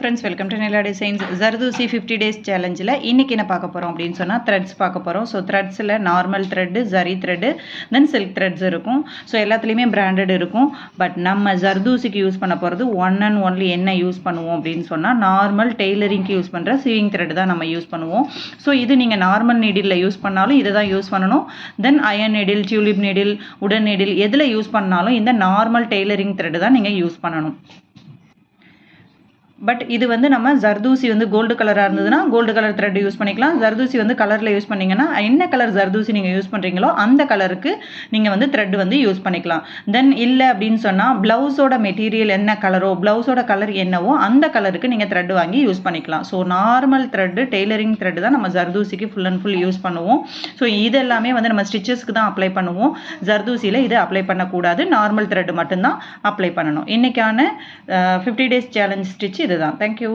Friends welcome to Nila designs. Zardozi 50 days சேலஞ்சில் இன்றைக்கி என்ன பார்க்க போகிறோம் அப்படின்னு சொன்னால் த்ரெட்ஸ் பார்க்க போகிறோம். ஸோ த்ரெட்ஸில் normal thread, zari thread, then silk threads இருக்கும். ஸோ எல்லாத்துலேயுமே பிராண்டட் இருக்கும். பட் நம்ம ஜர்தூசிக்கு யூஸ் பண்ண போகிறது ஒன் அண்ட் ஒன்லி என்ன யூஸ் பண்ணுவோம் அப்படின்னு சொன்னால் நார்மல் டெய்லரிங்க்கு யூஸ் பண்ணுற சிவிங் த்ரெட் தான் நம்ம யூஸ் பண்ணுவோம். ஸோ இது நீங்கள் நார்மல் நீடில் யூஸ் பண்ணாலும் இதை தான் யூஸ் பண்ணணும். தென் அயன் நீடில், டியூலிப் நீடில், உடன் நீடில் எதில் யூஸ் பண்ணாலும் இந்த நார்மல் டெய்லரிங் த்ரெட்டு தான் நீங்கள் யூஸ் பண்ணணும். பட் இது வந்து நம்ம ஜர்தூசி வந்து கோல்டு கலராக இருந்ததுன்னா கோல்டு கலர் த்ரெட் யூஸ் பண்ணிக்கலாம். ஜர்தூசி வந்து கலரில் யூஸ் பண்ணிங்கன்னா என்ன கலர் ஜர்தூசி நீங்கள் யூஸ் பண்ணுறீங்களோ அந்த கலருக்கு நீங்கள் வந்து த்ரெட் வந்து யூஸ் பண்ணிக்கலாம். தென் இல்லை அப்படின்னு சொன்னால் ப்ளவுஸோட மெட்டீரியல் என்ன கலரோ, ப்ளவுஸோட கலர் என்னவோ அந்த கலருக்கு நீங்கள் த்ரெட் வாங்கி யூஸ் பண்ணிக்கலாம். So normal thread, tailoring thread தான் நம்ம ஜர்தூசிக்கு ஃபுல் அண்ட் ஃபுல் யூஸ் பண்ணுவோம். ஸோ இது எல்லாமே வந்து நம்ம ஸ்டிச்சஸ்க்கு தான் அப்ளை பண்ணுவோம். ஜர்தூசியில் இது அப்ளை பண்ணக்கூடாது, நார்மல் த்ரெட் மட்டும்தான் அப்ளை பண்ணணும். இன்றைக்கான 50 days சேலஞ்ச் ஸ்டிச் இதுதான். தேங்க்யூ.